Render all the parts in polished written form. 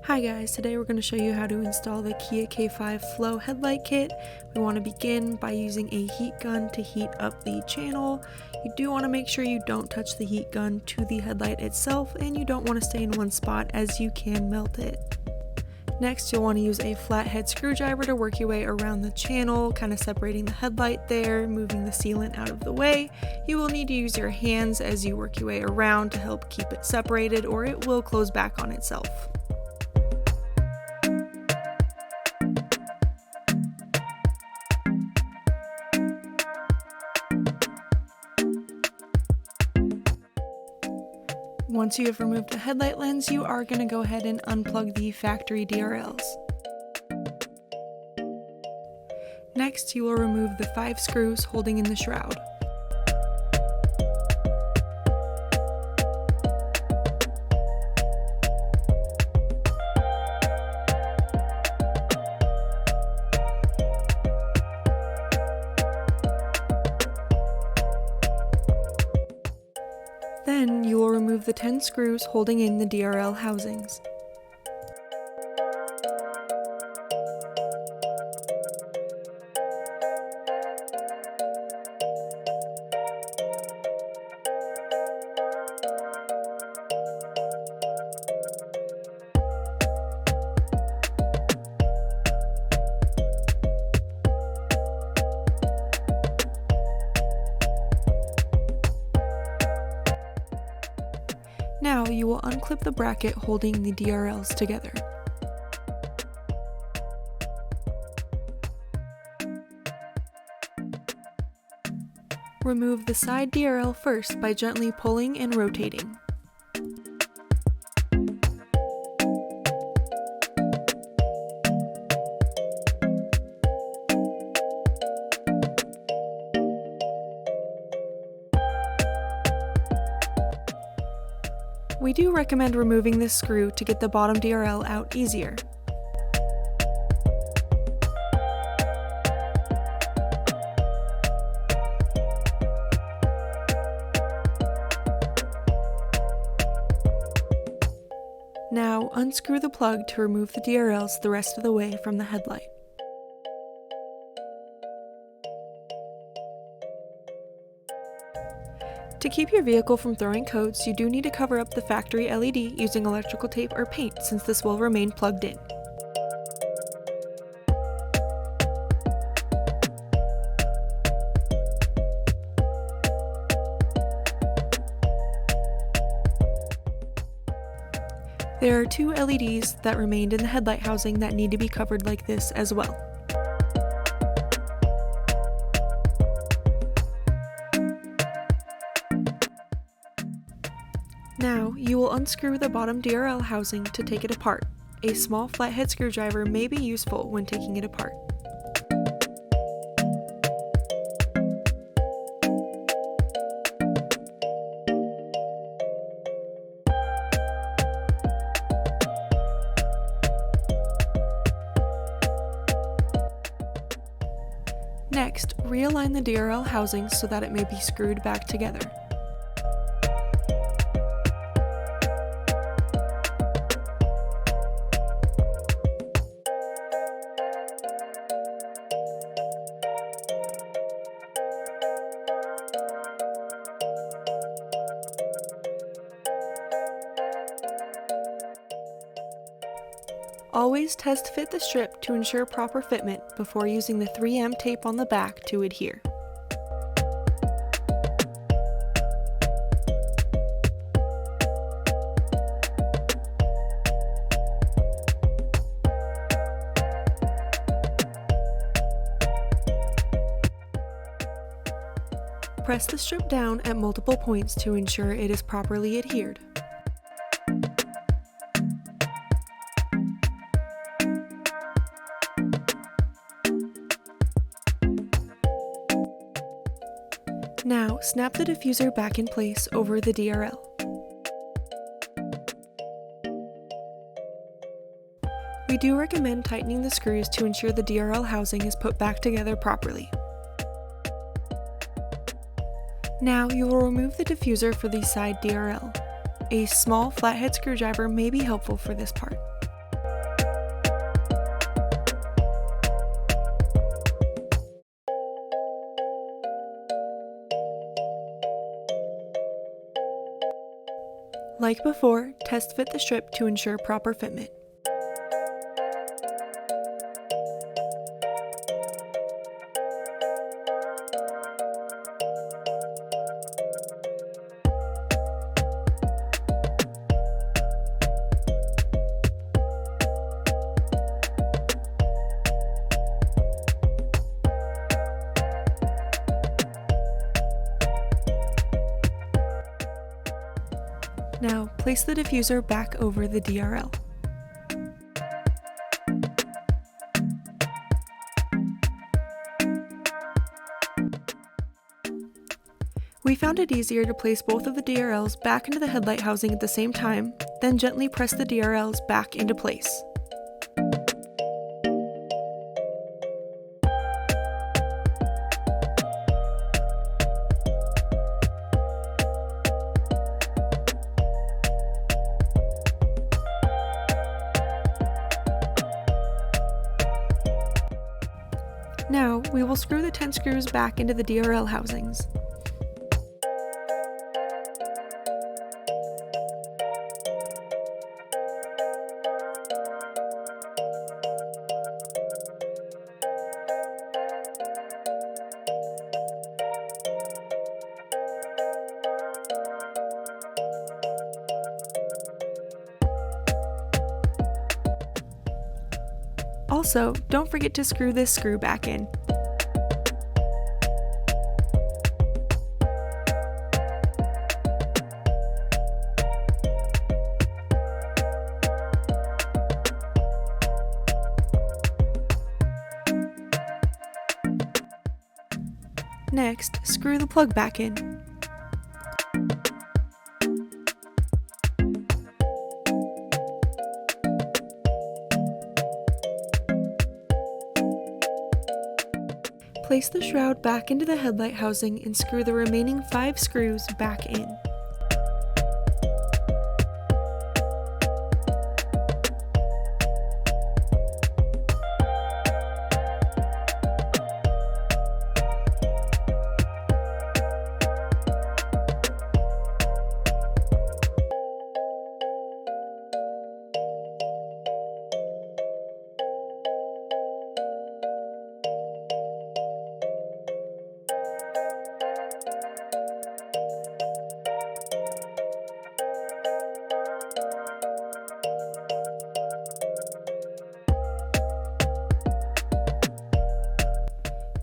Hi guys, today we're going to show you how to install the Kia K5 Flow Headlight Kit. We want to begin by using a heat gun to heat up the channel. You do want to make sure you don't touch the heat gun to the headlight itself, and you don't want to stay in one spot as you can melt it. Next, you'll want to use a flathead screwdriver to work your way around the channel, kind of separating the headlight there, moving the sealant out of the way. You will need to use your hands as you work your way around to help keep it separated, or it will close back on itself. Once you have removed the headlight lens, you are going to go ahead and unplug the factory DRLs. Next, you will remove the 5 screws holding in the shroud. Then you will remove the 10 screws holding in the DRL housings. Now you will unclip the bracket holding the DRLs together. Remove the side DRL first by gently pulling and rotating. We do recommend removing this screw to get the bottom DRL out easier. Now unscrew the plug to remove the DRLs the rest of the way from the headlight. To keep your vehicle from throwing codes, you do need to cover up the factory LED using electrical tape or paint, since this will remain plugged in. There are 2 LEDs that remained in the headlight housing that need to be covered like this as well. Now, you will unscrew the bottom DRL housing to take it apart. A small flathead screwdriver may be useful when taking it apart. Next, realign the DRL housing so that it may be screwed back together. Always test fit the strip to ensure proper fitment before using the 3M tape on the back to adhere. Press the strip down at multiple points to ensure it is properly adhered. Now, snap the diffuser back in place over the DRL. We do recommend tightening the screws to ensure the DRL housing is put back together properly. Now you will remove the diffuser for the side DRL. A small flathead screwdriver may be helpful for this part. Like before, test fit the strip to ensure proper fitment. Now, place the diffuser back over the DRL. We found it easier to place both of the DRLs back into the headlight housing at the same time, then gently press the DRLs back into place. Now, we will screw the 10 screws back into the DRL housings. Also, don't forget to screw this screw back in. Next, screw the plug back in. Place the shroud back into the headlight housing and screw the remaining 5 screws back in.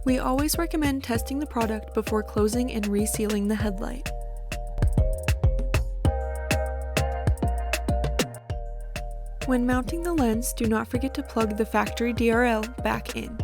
We always recommend testing the product before closing and resealing the headlight. When mounting the lens, do not forget to plug the factory DRL back in.